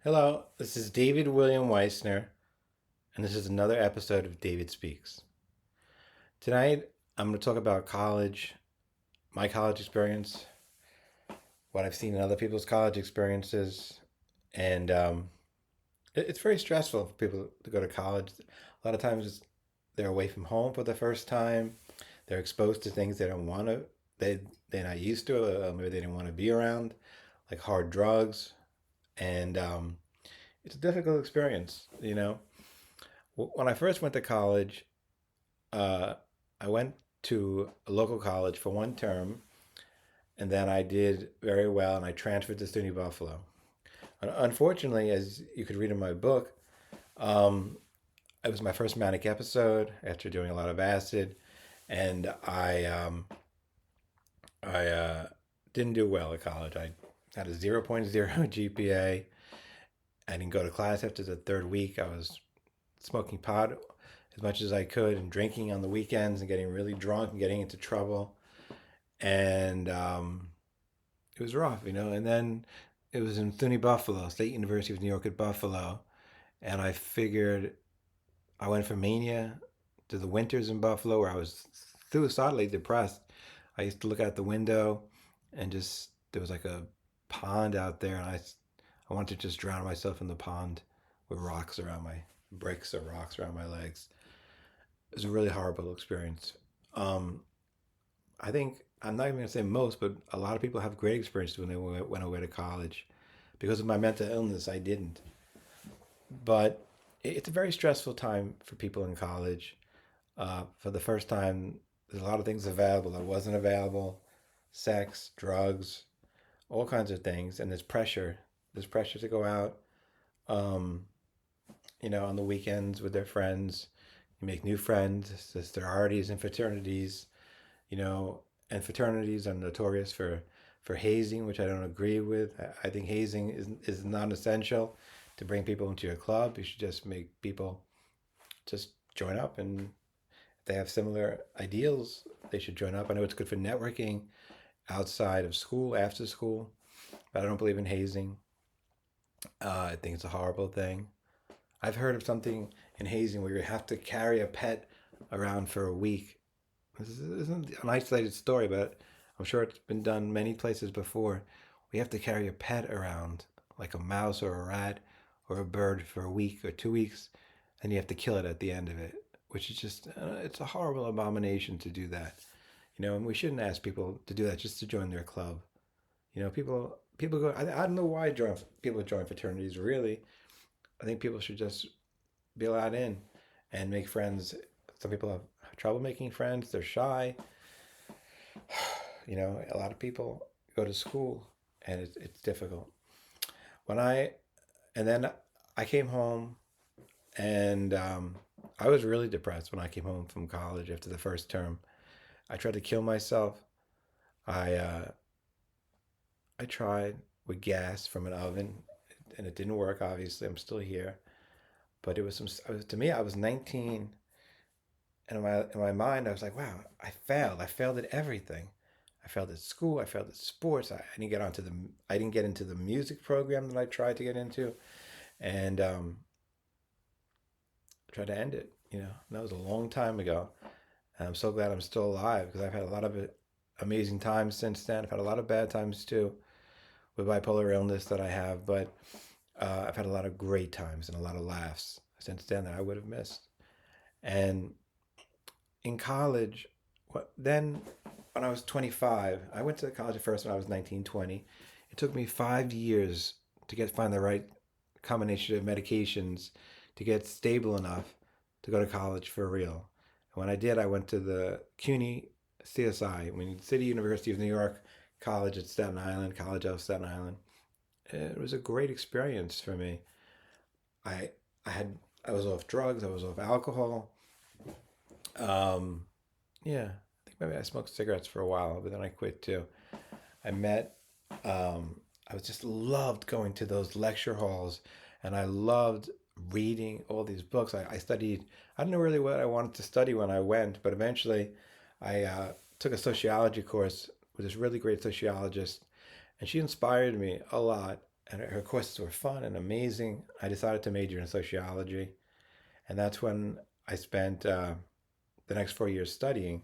Hello, this is David William Weissner, and this is another episode of David Speaks. Tonight, I'm going to talk about college, my college experience, what I've seen in other people's college experiences, and it's very stressful for people to go to college. A lot of times, they're away from home for the first time. They're exposed to things they don't want to, they're not used to, maybe they didn't want to be around, like hard drugs, and it's a difficult experience. When I first went to college, uh, I went to a local college for one term, and then I did very well, and I transferred to SUNY Buffalo. Unfortunately, as you could read in my book, um, it was my first manic episode after doing a lot of acid, and I didn't do well at college. I had a 0.0 GPA. I didn't go to class after the third week. I was smoking pot as much as I could and drinking on the weekends and getting really drunk and getting into trouble. And it was rough. And then it was in SUNY Buffalo, State University of New York at Buffalo. And I figured I went from mania to the winters in Buffalo where I was suicidally depressed. I used to look out the window and just, there was like a pond out there. And I wanted to just drown myself in the pond with bricks or rocks around my legs. It was a really horrible experience. Um, I think I'm not even gonna say most, but a lot of people have great experiences when they went away to college. Because of my mental illness, I didn't. But it's a very stressful time for people in college. For the first time, there's a lot of things available that wasn't available: sex, drugs, all kinds of things, and there's pressure. There's pressure to go out. Um, on the weekends with their friends. You make new friends. There's sororities and fraternities, you know, and fraternities are notorious for hazing, which I don't agree with. I think hazing is non essential to bring people into your club. You should just make people just join up, and if they have similar ideals, they should join up. I know it's good for networking outside of school, after school, but I don't believe in hazing. I think it's a horrible thing. I've heard of something in hazing where you have to carry a pet around for a week. This isn't an isolated story, but I'm sure it's been done many places before. We have to carry a pet around, like a mouse or a rat or a bird, for a week or 2 weeks, and you have to kill it at the end of it, which is just, it's a horrible abomination to do that. And we shouldn't ask people to do that just to join their club. People go. I don't know why people join fraternities. Really, I think people should just be allowed in and make friends. Some people have trouble making friends. They're shy. A lot of people go to school and it's difficult. When I, and then I came home and I was really depressed when I came home from college after the first term. I tried to kill myself. I, uh, I tried with gas from an oven and it didn't work. Obviously, I'm still here. But to me, I was 19, and in my mind, I was like, wow, I failed. I failed at everything. I failed at school. I failed at sports. I didn't get into the music program that I tried to get into, and tried to end it. And that was a long time ago. And I'm so glad I'm still alive because I've had a lot of amazing times since then. I've had a lot of bad times too with bipolar illness that I have, but I've had a lot of great times and a lot of laughs since then that I would have missed. And in college, then when I was 25, I went to college at first when I was 19, 20. It took me 5 years to find the right combination of medications to get stable enough to go to college for real. And when I did, I went to the CUNY CSI, City University of New York College at Staten Island, College of Staten Island. It was a great experience for me. I I was off drugs, I was off alcohol. Um, yeah, I think maybe I smoked cigarettes for a while, but then I quit too. I met, I was just loved going to those lecture halls, and I loved reading all these books. I studied, I didn't know really what I wanted to study when I went, but eventually I took a sociology course with this really great sociologist, and she inspired me a lot. and her courses were fun and amazing. I decided to major in sociology, and that's when I spent the next 4 years studying,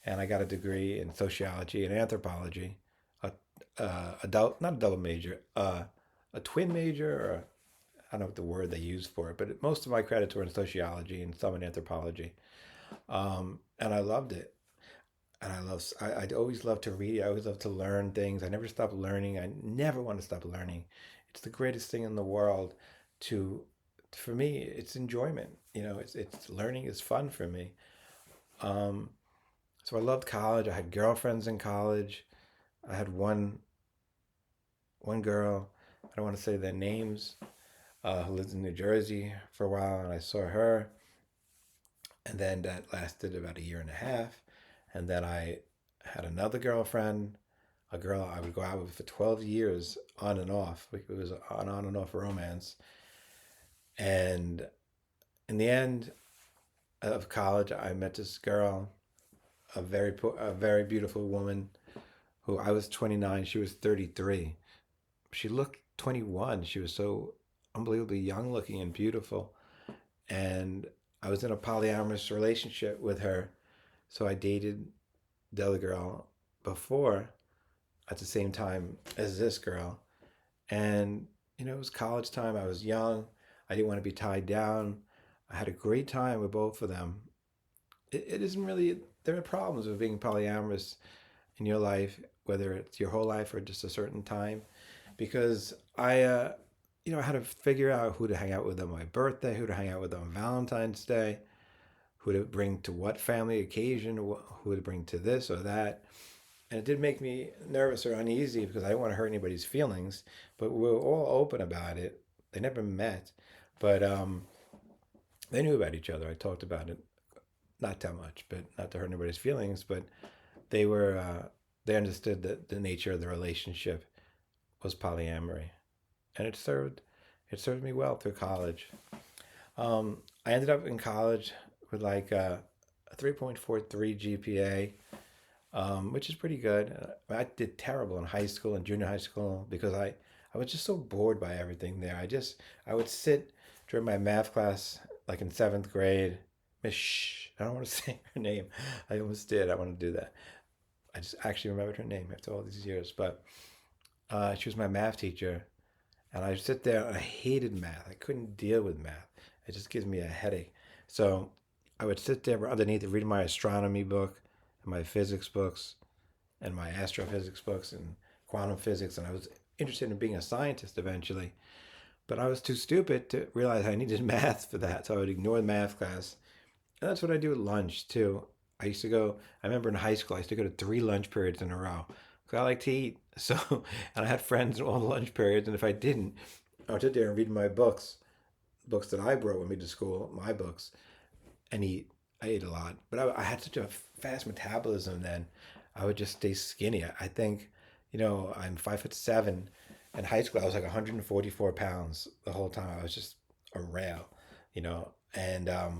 and I got a degree in sociology and anthropology, a, not a double major, a twin major, or I don't know what the word they use for it, but most of my credits were in sociology and some in anthropology, and I loved it. And I always love to read. I always love to learn things. I never stop learning. I never want to stop learning. It's the greatest thing in the world. To, for me, it's enjoyment. It's learning is fun for me. Um, so I loved college. I had girlfriends in college. I had one girl. I don't want to say their names. Who lived in New Jersey for a while, and I saw her, and then that lasted about a year and a half, and then I had another girlfriend, a girl I would go out with for 12 years on and off. It was an on and off romance. And in the end of college, I met this girl, a very beautiful woman who I was 29, she was 33. She looked 21. She was so unbelievably young looking and beautiful. And I was in a polyamorous relationship with her. So I dated the other girl before at the same time as this girl. And, it was college time. I was young. I didn't want to be tied down. I had a great time with both of them. It isn't really, there are problems with being polyamorous in your life, whether it's your whole life or just a certain time, because I had to figure out who to hang out with on my birthday, who to hang out with on Valentine's Day, who to bring to what family occasion, who to bring to this or that. And it did make me nervous or uneasy because I didn't want to hurt anybody's feelings, but we were all open about it. They never met, but they knew about each other. I talked about it, not that much, but not to hurt anybody's feelings, but they were, they understood that the nature of the relationship was polyamory, and it served me well through college. I ended up in college with like a 3.43 GPA, which is pretty good. I did terrible in high school and junior high school because I was just so bored by everything there. I would sit during my math class, like in seventh grade. Miss Shh, I don't want to say her name. I almost did. I want to do that. I just actually remembered her name after all these years. But she was my math teacher, and I sit there and I hated math. I couldn't deal with math. It just gives me a headache. So I would sit there underneath reading my astronomy book and my physics books and my astrophysics books and quantum physics. And I was interested in being a scientist eventually. But I was too stupid to realize I needed math for that. So I would ignore the math class. And that's what I do at lunch too. I remember in high school, I used to go to 3 lunch periods in a row because I like to eat. So, and I had friends in all the lunch periods. And if I didn't, I would sit there and read my books that I brought with me to school, my books, and eat. I ate a lot, but I had such a fast metabolism then. I would just stay skinny. I think, I'm 5'7". In high school, I was like 144 pounds the whole time. I was just a rail, and uh,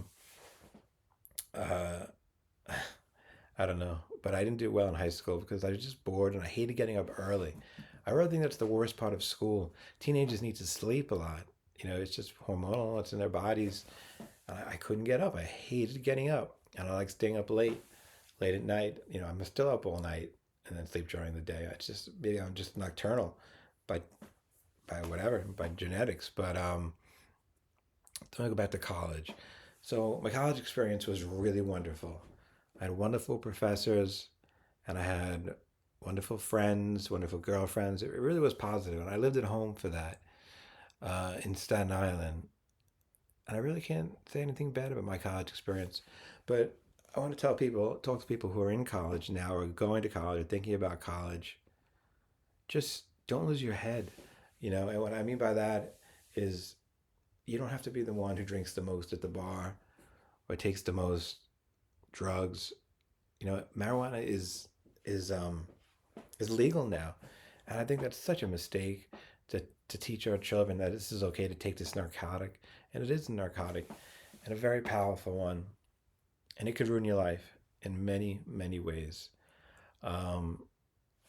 I don't know, but I didn't do well in high school because I was just bored and I hated getting up early. I really think that's the worst part of school. Teenagers need to sleep a lot. It's just hormonal. It's in their bodies. And I couldn't get up. I hated getting up, and I like staying up late at night. I'm still up all night and then sleep during the day. It's just maybe I'm just nocturnal by whatever, by genetics. But let me go back to college. So my college experience was really wonderful. I had wonderful professors, and I had wonderful friends, wonderful girlfriends. It really was positive, and I lived at home for that in Staten Island. And I really can't say anything bad about my college experience. But I want to talk to people who are in college now or going to college or thinking about college. Just don't lose your head. And what I mean by that is you don't have to be the one who drinks the most at the bar or takes the most drugs. Marijuana is legal now, and I think that's such a mistake to teach our children that this is okay to take this narcotic, and it is a narcotic, and a very powerful one, and it could ruin your life in many many ways. Um,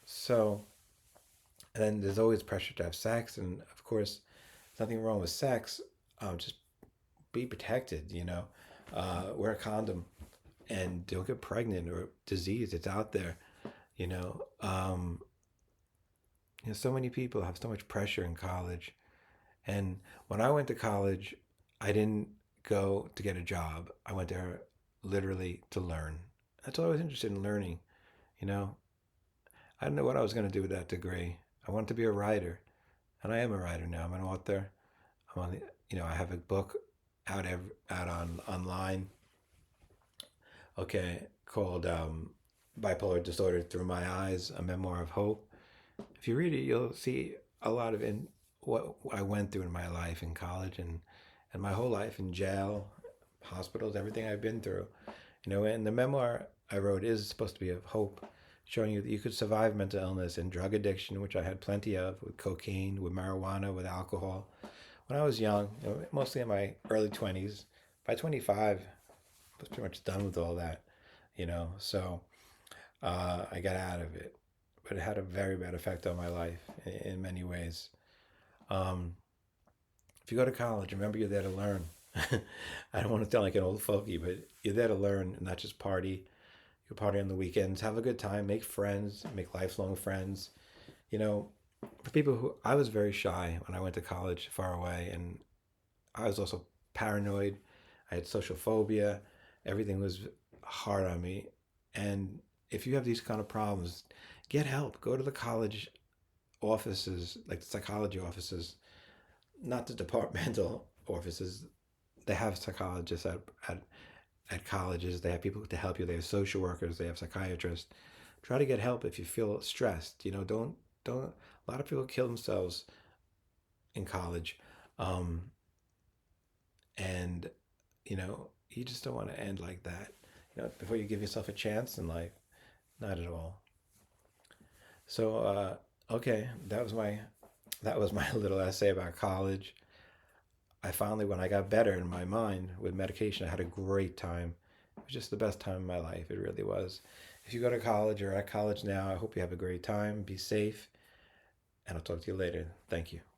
so And then there's always pressure to have sex, and of course, there's nothing wrong with sex. Just be protected, wear a condom and don't get pregnant or disease. It's out there, you know. So many people have so much pressure in college. And when I went to college, I didn't go to get a job. I went there literally to learn. That's all I was interested in, learning, you know. I didn't know what I was going to do with that degree. I wanted to be a writer, and I am a writer now. I'm an author. I'm on the, I have a book out on online. Okay, called "Bipolar Disorder Through My Eyes: A Memoir of Hope." If you read it, you'll see a lot of in what I went through in my life in college and my whole life in jail, hospitals, everything I've been through. And the memoir I wrote is supposed to be of hope, showing you that you could survive mental illness and drug addiction, which I had plenty of, with cocaine, with marijuana, with alcohol. When I was young, mostly in my early 20s, by 25, I was pretty much done with all that, So I got out of it, but it had a very bad effect on my life in many ways. Um, if you go to college, remember you're there to learn. I don't want to sound like an old fogey, but you're there to learn and not just party. You party on the weekends, have a good time, make friends, make lifelong friends. You know, for people who, I was very shy when I went to college far away, and I was also paranoid. I had social phobia. Everything was hard on me. And if you have these kind of problems, get help. Go to the college offices, like the psychology offices, not the departmental offices. They have psychologists at colleges. They have people to help you. They have social workers. They have psychiatrists. Try to get help if you feel stressed. Don't. A lot of people kill themselves in college, um, and you just don't want to end like that. Before you give yourself a chance in life, not at all. So, okay, that was my little essay about college. I finally, when I got better in my mind with medication, I had a great time. It was just the best time of my life. It really was. If you go to college or at college now, I hope you have a great time. Be safe, and I'll talk to you later. Thank you.